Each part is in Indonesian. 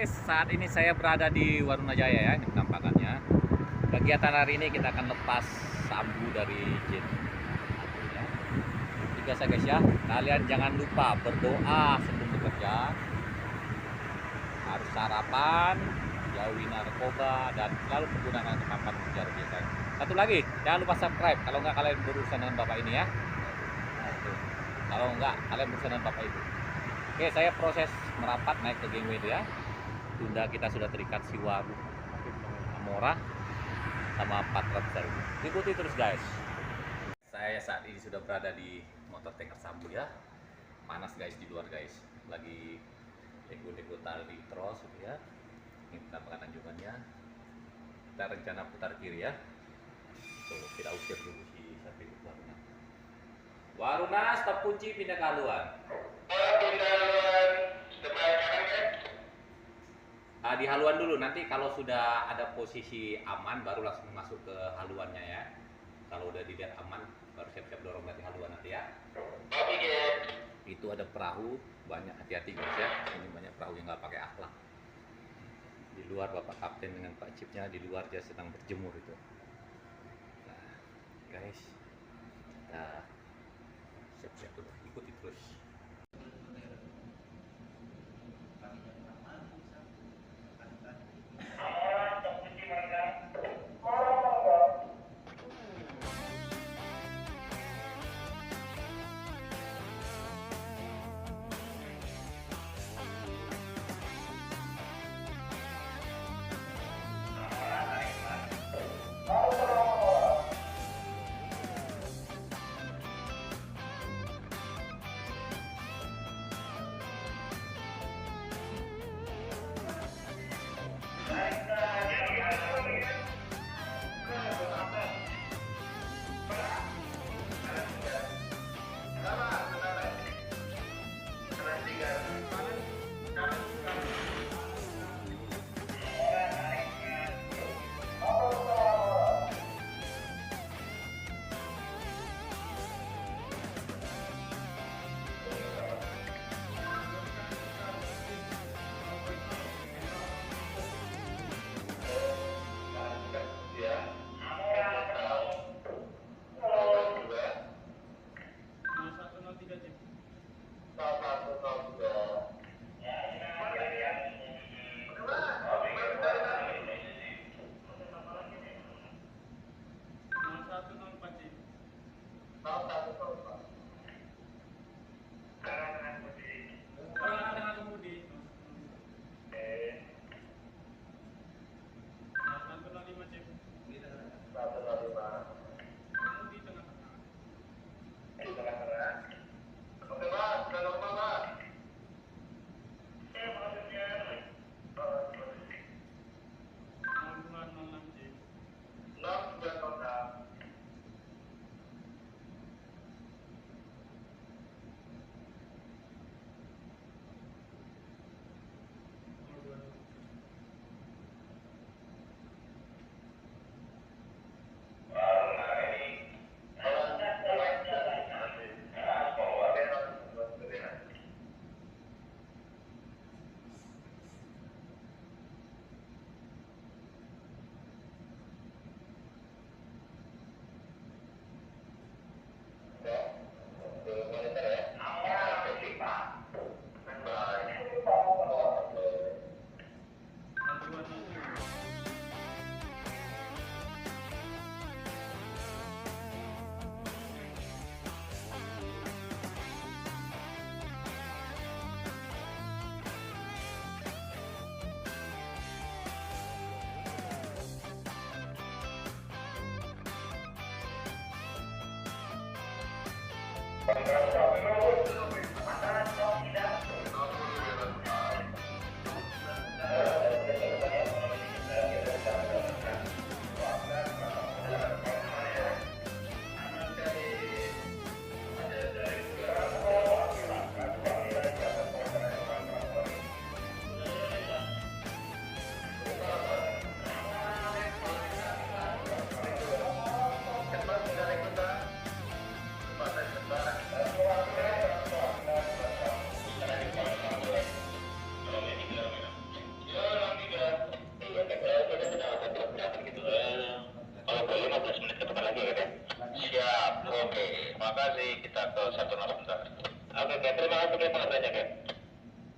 guys, saat ini saya berada di Warunajaya ya, ini penampakannya. Kegiatan hari ini kita akan lepas sambu dari jin. Biasa guys ya, kalian jangan lupa berdoa sebelum bekerja. Harus sarapan, jauhi narkoba, dan selalu menggunakan kemampuan ujar biasa. Satu lagi, jangan lupa subscribe kalau nggak kalian berurusan dengan bapak ini ya. Kalau nggak kalian berurusan dengan bapak itu. Oke, saya proses merapat naik ke gangway itu ya. Tunda kita sudah terikat si Waru Amora sama 400 ribu. Ikuti terus guys. Saya saat ini sudah berada di motor tanker sambu ya. Panas guys di luar guys. Lagi lego-lego tali terus gitu ya. Ini penampakan anjungannya. Kita rencana putar kiri ya. Tuh, kita usir dulu si sapi Waruna. Waruna stop kunci pindah ke haluan. Di haluan dulu, nanti kalau sudah ada posisi aman baru langsung masuk ke haluannya ya. Kalau udah dilihat aman baru siap-siap dorong dari haluan nanti ya. Itu ada perahu, banyak hati-hati guys ya. Ini banyak perahu yang nggak pakai akhlak. Di luar Bapak Kapten dengan Pak Cipnya, di luar dia sedang berjemur itu. Nah, guys, kita siap-siap dulu, ikuti terus.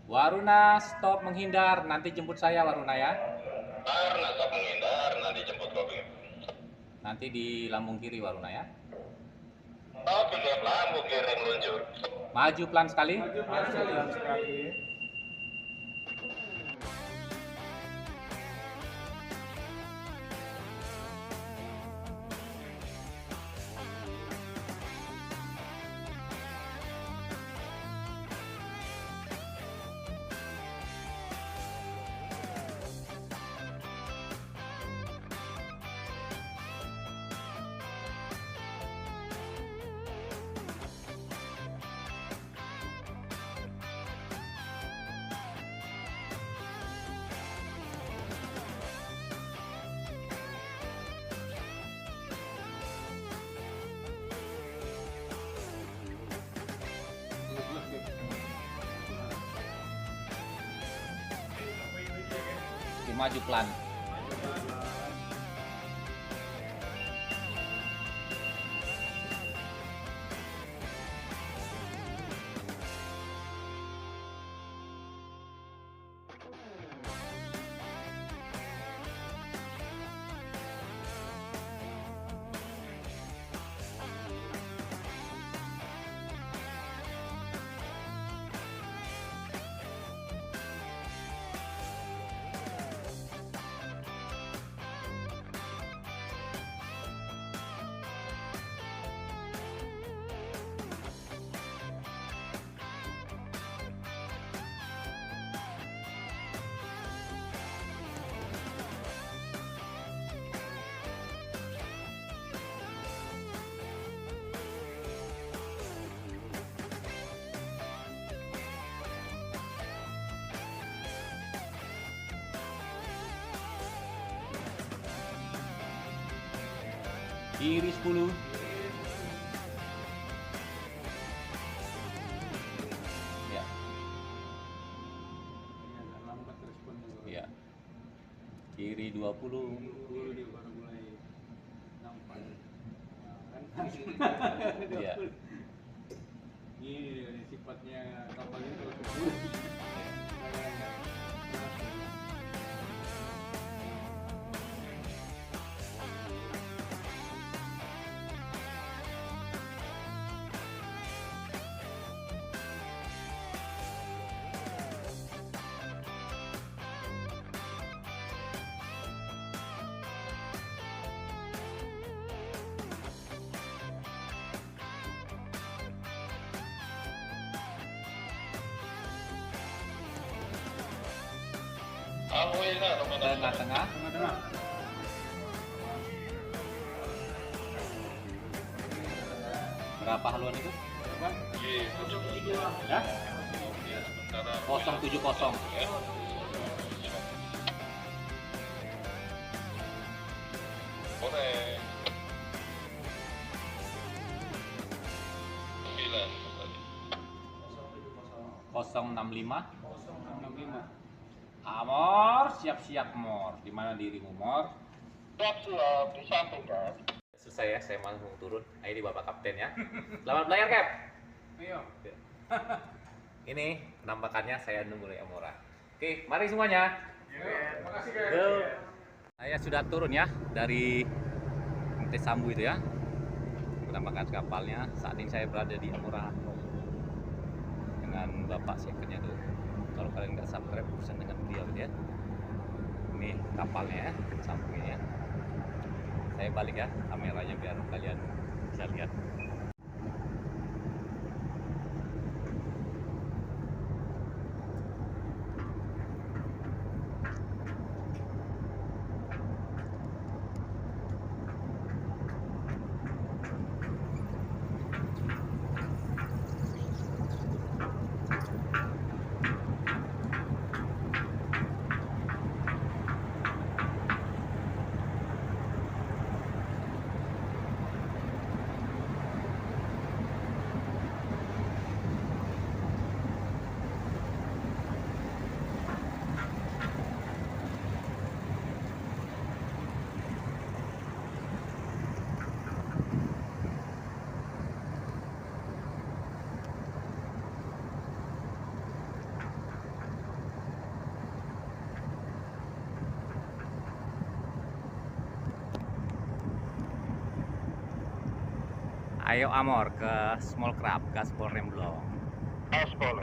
Waruna stop menghindar, nanti jemput saya Waruna ya. Waruna stop menghindar, nanti jemput kopi. Nanti di lambung kiri Waruna ya. Oke, lambung kiri meluncur. Maju pelan sekali. Maju pelan sekali. Maju pelan. Kiri 10. Ya. Ya. Kiri 20. Dia baru mulai nampak. Ya. Ini sifatnya kapal itu. Tengah-tengah. Tengah-tengah. Berapa haluan itu? Berapa? Ya? 070. Boleh. 065. 065. Amor, siap-siap Mor. Di mana dirimu Mor? Siap, di samping kan. Susah ya, saya langsung turun. Nah, ini Bapak Kapten ya. Selamat berlayar, Cap. Ayo. Ini penampakannya saya nunggu dari Amora. Oke, mari semuanya. Terima kasih guys. Go. Saya sudah turun ya dari Mute Sambu itu ya. Penampakan kapalnya. Saat ini saya berada di Amora dengan Bapak secondnya tuh. Kalau kalian nggak subscribe, pesan dengan beliau ya. Ini kapalnya ya, sampingnya. Saya balik ya kameranya biar kalian bisa lihat. Ayo Amor ke small crab, gaspol remblong. Aspol.